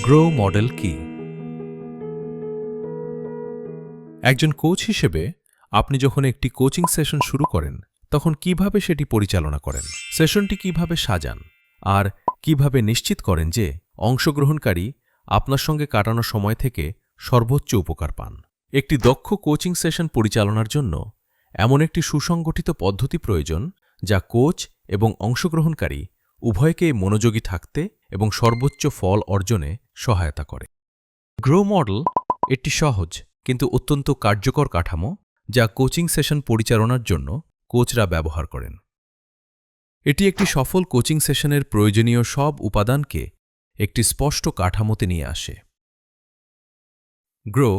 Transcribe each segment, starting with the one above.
Grow model কি? একজন coach হিসেবে আপনি যখন একটি কোচিং সেশন শুরু করেন তখন কিভাবে সেটি পরিচালনা করেন, সেশনটি কিভাবে সাজান, আর কিভাবে নিশ্চিত করেন যে অংশগ্রহণকারী আপনার সঙ্গে কাটানো সময় থেকে সর্বোচ্চ উপকার পান। একটি দক্ষ কোচিং সেশন পরিচালনার জন্য এমন একটি সুসংগঠিত পদ্ধতি প্রয়োজন যা কোচ এবং অংশগ্রহণকারী উভয়কেই মনোযোগী থাকতে এবং সর্বোচ্চ ফল অর্জনে সহায়তা করে। গ্রো মডেল একটি সহজ কিন্তু অত্যন্ত কার্যকর কাঠামো যা কোচিং সেশন পরিচালনার জন্য কোচরা ব্যবহার করেন। এটি একটি সফল কোচিং সেশনের প্রয়োজনীয় সব উপাদানকে একটি স্পষ্ট কাঠামোতে নিয়ে আসে। গ্রো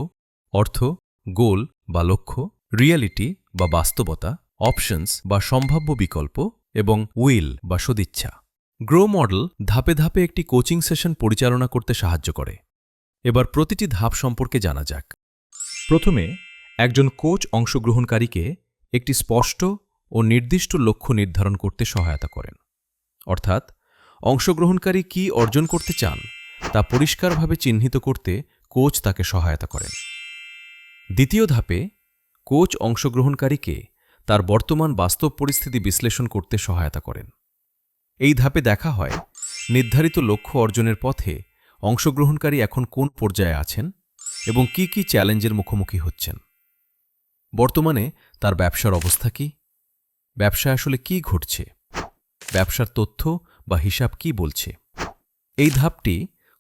অর্থ গোল বা লক্ষ্য, রিয়ালিটি বা বাস্তবতা, অপশনস বা সম্ভাব্য বিকল্প এবং উইল বা সদিচ্ছা। গ্রো মডেল ধাপে ধাপে একটি কোচিং সেশন পরিচালনা করতে সাহায্য করে। এবার প্রতিটি ধাপ সম্পর্কে জানা যাক। প্রথমে একজন কোচ অংশগ্রহণকারীকে একটি স্পষ্ট ও নির্দিষ্ট লক্ষ্য নির্ধারণ করতে সহায়তা করেন, অর্থাৎ অংশগ্রহণকারী কী অর্জন করতে চান তা পরিষ্কারভাবে চিহ্নিত করতে কোচ তাকে সহায়তা করেন। দ্বিতীয় ধাপে কোচ অংশগ্রহণকারীকে তার বর্তমান বাস্তব পরিস্থিতি বিশ্লেষণ করতে সহায়তা করেন। এই ধাপে দেখা হয় নির্ধারিত লক্ষ্য অর্জনের পথে অংশগ্রহণকারী এখন কোন পর্যায়ে আছেন এবং কি কি চ্যালেঞ্জের মুখোমুখি হচ্ছেন। বর্তমানে তার ব্যবসার অবস্থা কি, ব্যবসায় আসলে কি ঘটছে, ব্যবসার তথ্য বা হিসাব কি বলছে। এই ধাপটি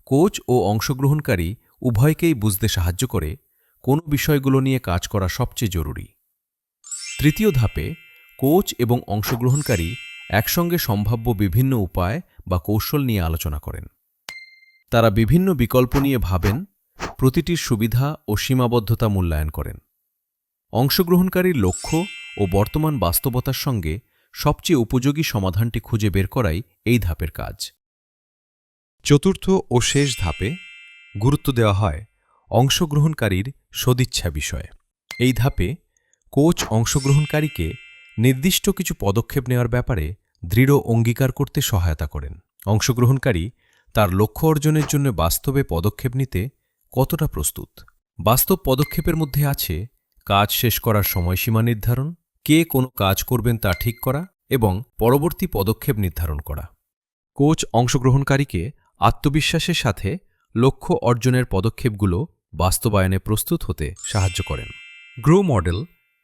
কোচ ও অংশগ্রহণকারী উভয়কেই বুঝতে সাহায্য করে কোন বিষয়গুলো নিয়ে কাজ করা সবচেয়ে জরুরি। তৃতীয় ধাপে কোচ এবং অংশগ্রহণকারী একসঙ্গে সম্ভাব্য বিভিন্ন উপায় বা কৌশল নিয়ে আলোচনা করেন। তারা বিভিন্ন বিকল্প নিয়ে ভাবেন, প্রতিটির সুবিধা ও সীমাবদ্ধতা মূল্যায়ন করেন। অংশগ্রহণকারীর লক্ষ্য ও বর্তমান বাস্তবতার সঙ্গে সবচেয়ে উপযোগী সমাধানটি খুঁজে বের করাই এই ধাপের কাজ। চতুর্থ ও শেষ ধাপে গুরুত্ব দেওয়া হয় অংশগ্রহণকারীর সদিচ্ছা বিষয়ে। এই ধাপে কোচ অংশগ্রহণকারীকে নির্দিষ্ট কিছু পদক্ষেপ নেওয়ার ব্যাপারে দৃঢ় অঙ্গীকার করতে সহায়তা করেন। অংশগ্রহণকারী তার লক্ষ্য অর্জনের জন্য বাস্তবে পদক্ষেপ নিতে কতটা প্রস্তুত। বাস্তব পদক্ষেপের মধ্যে আছে কাজ শেষ করার সময়সীমা নির্ধারণ, কে কোনো কাজ করবেন তা ঠিক করা এবং পরবর্তী পদক্ষেপ নির্ধারণ করা। কোচ অংশগ্রহণকারীকে আত্মবিশ্বাসের সাথে লক্ষ্য অর্জনের পদক্ষেপগুলো বাস্তবায়নে প্রস্তুত হতে সাহায্য করেন। গ্রো মডেল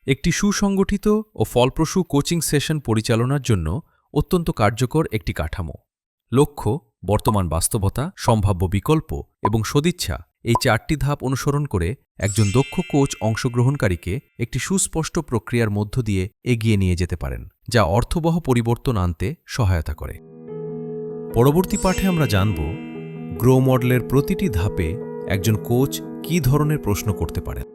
একটি সুসংগঠিত ও ফলপ্রসূ কোচিং সেশন পরিচালনার জন্য অত্যন্ত কার্যকর একটি কাঠামো। লক্ষ্য, বর্তমান বাস্তবতা, সম্ভাব্য বিকল্প এবং সদিচ্ছা এই চারটি ধাপ অনুসরণ করে একজন দক্ষ কোচ অংশগ্রহণকারীকে একটি সুস্পষ্ট প্রক্রিয়ার মধ্য দিয়ে এগিয়ে নিয়ে যেতে পারেন, যা অর্থবহ পরিবর্তন আনতে সহায়তা করে। পরবর্তী পাঠে আমরা জানব গ্রো মডেলের প্রতিটি ধাপে একজন কোচ কী ধরনের প্রশ্ন করতে পারেন।